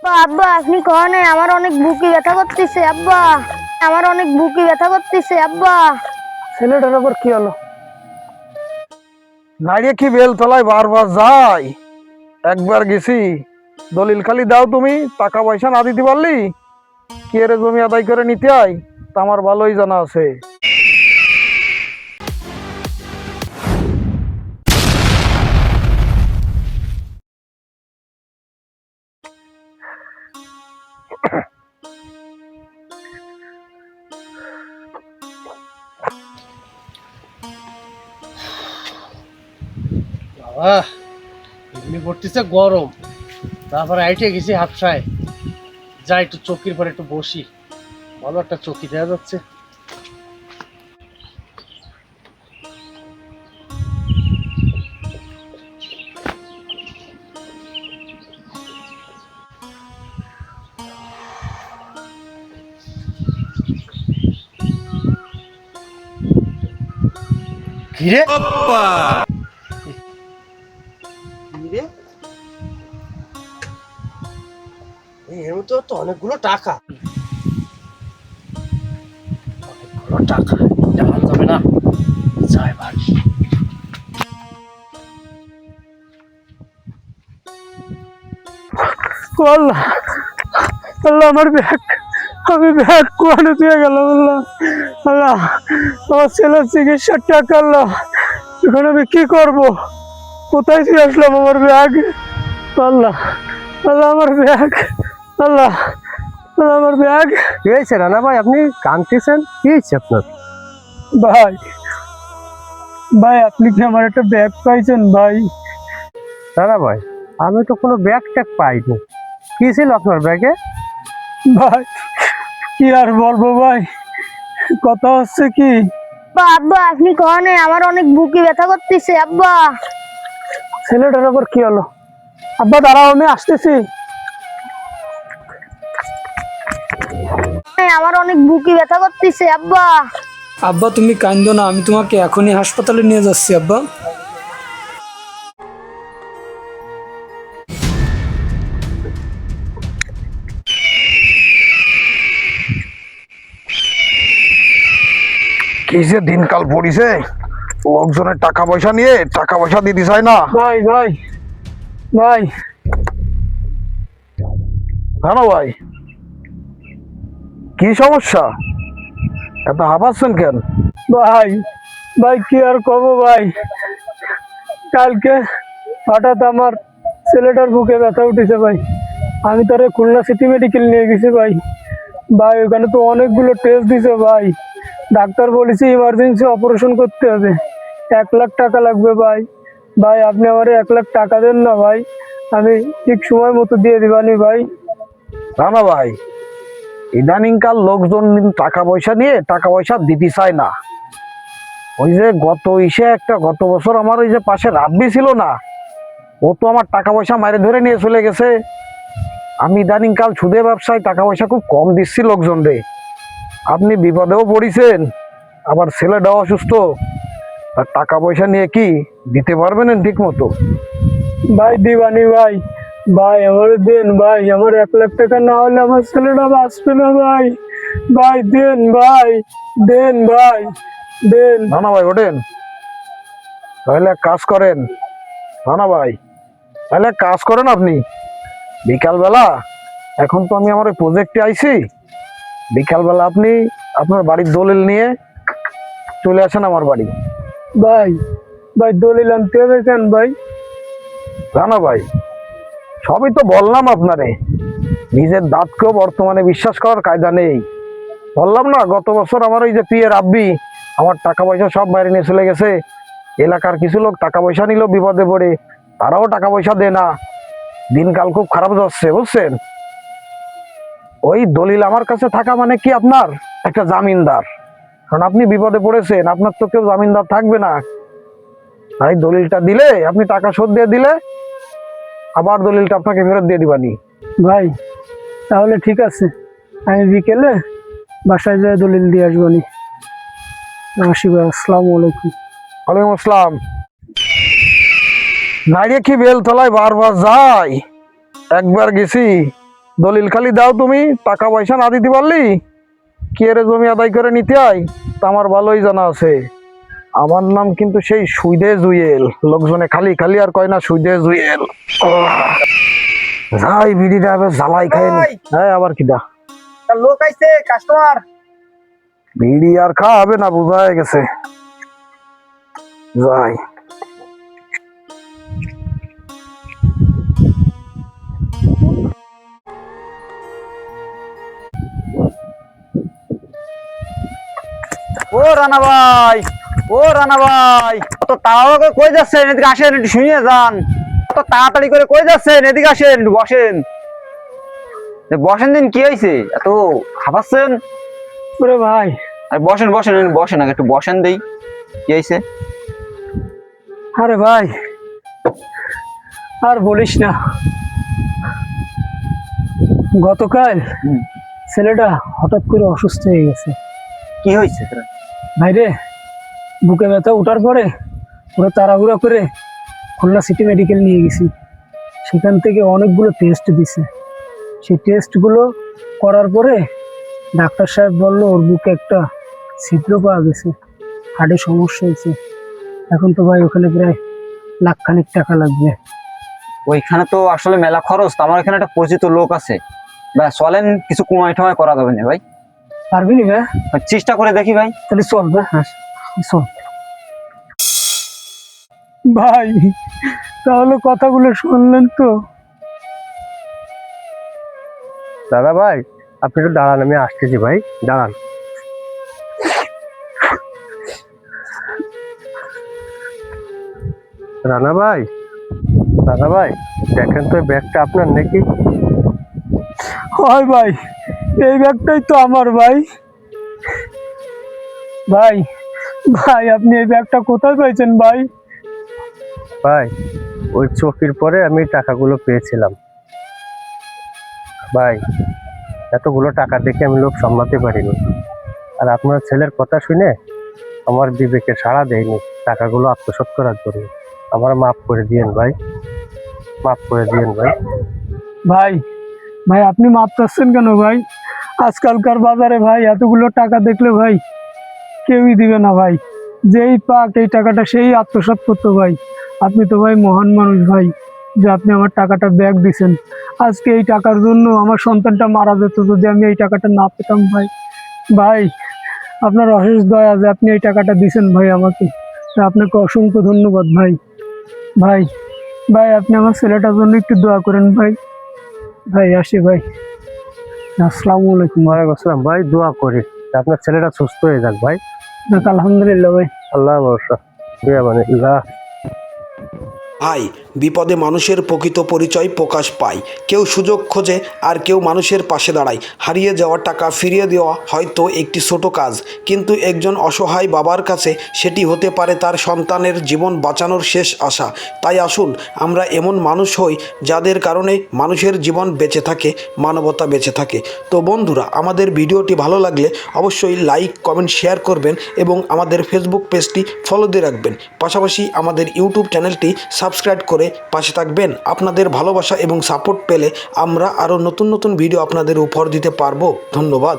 আব্বা আপনি কনে আমার অনেক বুকে ব্যথা করতেছে আব্বা, আমার অনেক বুকে ব্যথা করতেছে আব্বা। ছেলেটার আবার কি হলো? নাইরে কি বেলতলায় বারবার যাই, একবার গেছি। দলিল খালি দাও, তুমি টাকা পয়সা না দিতে পারলি কি এর জমি আদায় করে নিতে আই, তা আমার ভালোই জানা আছে। বাবা এমনি পড়তেছে গরম, তারপরে আইটে গেছি হাফসায়, যাই একটু চকির পরে একটু বসি, ভালো একটা চকি দেওয়া যাচ্ছে। কিরে কিরে, এর মধ্যে তো অনেকগুলো টাকা, অনেকগুলো টাকা, এটা ভালো যাবে না। যাই বাড়ি। আল্লাহ আল্লাহ, আমার ব্যাগ, আমি ব্যাগ কোয়ানে দিয়ে গেলাম। আল্লাহ আল্লাহ, আমার ছেলের চিকিৎসার টাকা। আল্লাহ, এখন আমি কি করব? কোথায় দিয়ে আসলাম আমার ব্যাগ? আল্লাহ আল্লাহ, আমার ব্যাগ। আল্লাহ আল্লাহ, আমার ব্যাগ। কি হয়েছে রানা ভাই, আপনি কাঁদতেছেন? কি হয়েছে আপনার? ভাই ভাই, আপনি কি আমার একটা ব্যাগ পাইছেন ভাই? রানা ভাই, আমি তো কোনো ব্যাগ ট্যাগ পাইনি। কি ছিল আপনার ব্যাগে? ভাই কি আর বলবো ভাই, কথা হচ্ছে কি, আব্বা আপনি কনে আমার অনেক বুকে ব্যথা করতেছে আব্বা। ছেলেটার আবার কি হলো? আব্বা দাঁড়াও, আমি আসতেছি। আমার অনেক বুকে ব্যথা করতেছে আব্বা। আব্বা তুমি কান্দো না, আমি তোমাকে এখনই হাসপাতালে নিয়ে যাচ্ছি আব্বা। কি যে দিনকাল পড়িছে, লোকজনের টাকা পয়সা নিয়ে টাকা পয়সা দিতে চায় না। ভাই ভাই ভাই, হ্যাঁ ভাই, কি সমস্যা? এত হাঁপাচ্ছেন কেন? ভাই ভাই কি আর কব ভাই, কালকে হঠাৎ আমার ছেলেটার বুকে ব্যথা উঠেছে ভাই। আমি তারে খুলনা সিটি মেডিকেল নিয়ে গেছি ভাই। ভাই ওখানে তো অনেকগুলো টেস্ট দিছে ভাই, ডাক্তার বলেছে ইমার্জেন্সি অপারেশন করতে হবে, 1 লাখ টাকা লাগবে ভাই। ভাই আপনি আমার 1 লাখ টাকা দেন না ভাই, আমি ঠিক সময় মতো দিয়ে দিবানি ভাই। না না ভাই, ইদানিংকাল লোকজন টাকা পয়সা নিয়ে টাকা পয়সা দিতে চায় না। ওই যে গত বছর আমার ওই যে পাশে রাব্বি ছিল না, ও তো আমার টাকা পয়সা মাইরে ধরে নিয়ে চলে গেছে। আমি ইদানিংকাল সুদে ব্যবসায় টাকা পয়সা খুব কম দিচ্ছি লোকজন রে। আপনি বিপদেও পড়িছেন, আবার ছেলেটাও অসুস্থ, আর টাকা পয়সা নিয়ে কি দিতে পারবেন ঠিক মতো? ভাই দিবানি ভাই, ভাই আমার দেন ভাই, আমার 1 লাখ টাকা না হলে আমার ছেলেটা বাঁচবে না ভাই। ভাই দেন ভাই, দেন ভাই, দেন। না না ভাই ওঠেন, তাহলে এক কাজ করেন। না না ভাই, তাহলে এক কাজ করেন আপনি, বিকালবেলা, এখন তো আমি আমার ওই প্রজেক্টে আইছি, বিকালবেলা আপনি আপনার বাড়ির দলিল নিয়ে চলে আসেন আমার বাড়ি। ভাই ভাই দলিল আনতে হবে কেন ভাই? না ভাই, সবই তো বললাম আপনারে, নিজের দাঁতকেও বর্তমানে বিশ্বাস করার কায়দা নেই। বললাম না গত বছর আমার ওই যে পিয়ে রাব্বি আমার টাকা পয়সা সব বাইরে নিয়ে চলে গেছে। এলাকার কিছু লোক টাকা পয়সা নিল বিপদে পড়ে, তারাও টাকা পয়সা দেয় না। দিনকাল খুব খারাপ যাচ্ছে বুঝছেন। ওই দলিল আমার কাছে থাকা মানে কি আপনার একটা জামিনদার, কারণ আপনি বিপদে পড়েছেন, আপনার তো কেউ জামিনদার থাকবে না। তাই দলিলটা দিলে আপনি টাকা শোধ দিয়ে দিলে আবার দলিলটা আপনাকে ফেরত দিয়ে দিবানি। ভাই তাহলে ঠিক আছে, আমি বিকেলে বাসায় যায় দলিল দিয়ে আসবানি। আসি ভাই, আসসালামু আলাইকুম। ওয়ালাইকুম আসসালাম। নাইরে কি বেলতলায় বারবার যাই, একবার গেছি। দলিল খালি দাও, তুমি টাকা পয়সা না দিতে পারলি কি এর জমি আদায় করে নিতে হয় তা আমার ভালোই জানা আছে। আমার নাম কিন্তু সেই সুইদে জুয়েল, লোকজনে খালি খালি আর কয় না সুইদে জুয়েল। যাই বিড়িটা এবার জ্বালাই খাই। হ্যাঁ আবার কিটা লোক আইছে, কাস্টমার। বিড়ি আর খাওয়া হবে না, বোঝা হয়ে গেছে। যাই ও রানা ভাই, ও রানা ভাই, তো তাড়াহুড়ো করে কই যাচ্ছেন? এদিকে আসেন, একটু শুনিয়ে যান। তো তাড়াতাড়ি করে কই যাচ্ছেন? এদিকে আসেন, একটু বসেন। বসেন দিন, কি হয়েছে? এত খাবাচ্ছেন? ওরে ভাই, বসেন বসেন বসেন, আগে একটু বসেন দেই। কি হয়েছে? আরে ভাই আর বলিস না, গতকাল ছেলেটা হঠাৎ করে অসুস্থ হয়ে গেছে। কি হয়েছে? ভাই রে, বুকে ব্যথা ওঠার পরে ওরা তাড়াহুড়া করে খুলনা সিটি মেডিকেল নিয়ে গেছি। সেখান থেকে অনেকগুলো টেস্ট দিছে। সেই টেস্টগুলো করার পরে ডাক্তার সাহেব বললো ওর বুকে একটা ছিদ্র পাওয়া গেছে, হার্টে সমস্যা হয়েছে। এখন তো ভাই ওখানে প্রায় লাখখানিক টাকা লাগবে। ওইখানে তো আসলে মেলা খরচ। তো আমার এখানে একটা পরিচিত লোক আছে, ভাই চলেন কিছু কমাই টমাই করা যাবে না ভাই? পারবি নি ভাই? চেষ্টা করে দেখি ভাই। তাহলে চল ভাই, হ্যাঁ চল ভাই। তাহলে কথাগুলো শুনলেন তো? দাদা ভাই, আপনি একটু দাঁড়ান, আমি আসতেছি ভাই, দাঁড়ান। রানা ভাই, দাদা ভাই, দেখেন তো ব্যাগটা আপনার নাকি? হয় ভাই, এই ব্যাগটাই তো আমার ভাই। ভাই ভাই, আপনি এই ব্যাগটা কোথায় পেয়েছেন ভাই? ভাই, ওই চোখের পরে আমি টাকাগুলো পেয়েছিলাম ভাই। এতগুলো টাকা দেখে আমি লোক সামলাতে পারিনি, আর আপনার ছেলের কথা শুনে আমার বিবেকে সাড়া দেয়নি টাকাগুলো আত্মসাৎ করার জন্য। আমার মাফ করে দিয়েন ভাই, মাফ করে দিয়েন ভাই। ভাই ভাই, আপনি মাপ চাচ্ছেন কেন ভাই? আজকালকার বাজারে ভাই এতগুলো টাকা দেখলে ভাই কেউই দিবে না ভাই। যেই পাক এই টাকাটা সেই আত্মসাৎ করতো ভাই। আপনি তো ভাই মহান মানুষ ভাই, যে আপনি আমার টাকাটা ব্যাগ দিছেন। আজকে এই টাকার জন্য আমার সন্তানটা মারা যেত যদি আমি এই টাকাটা না পেতাম ভাই। ভাই আপনার অশেষ দয়া যে আপনি এই টাকাটা দিছেন ভাই আমাকে, তা আপনাকে অসংখ্য ধন্যবাদ ভাই। ভাই ভাই, আপনি আমার ছেলেটার জন্য একটু দোয়া করেন ভাই। ভাই আসি ভাই, আসসালামু আলাইকুম। ওয়ালাইকুম আসসালাম ভাই, দোয়া করি যে আপনার ছেলেটা সুস্থ হয়ে যাক ভাই। যাক, আলহামদুলিল্লাহ ভাই। আল্লাহ ভরসা, মানে ভাই, বিপদে মানুষের প্রকৃত পরিচয় প্রকাশ পায়। কেউ সুযোগ খোঁজে আর কেউ মানুষের পাশে দাঁড়ায়। হারিয়ে যাওয়া টাকা ফিরিয়ে দেওয়া হয়তো একটি ছোট কাজ, কিন্তু একজন অসহায় বাবার কাছে সেটি হতে পারে তার সন্তানের জীবন বাঁচানোর শেষ আশা। তাই আসুন আমরা এমন মানুষ হই যাদের কারণে মানুষের জীবন বেঁচে থাকে, মানবতা বেঁচে থাকে। তো বন্ধুরা, আমাদের ভিডিওটি ভালো লাগলে অবশ্যই লাইক, কমেন্ট, শেয়ার করবেন এবং আমাদের ফেসবুক পেজটি ফলো দিয়ে রাখবেন। পাশাপাশি আমাদের ইউটিউব চ্যানেলটি সাবস্ক্রাইব করে পাশে থাকবেন। আপনাদের ভালোবাসা এবং সাপোর্ট পেলে আমরা আরও নতুন নতুন ভিডিও আপনাদের উপহার দিতে পারবো। ধন্যবাদ।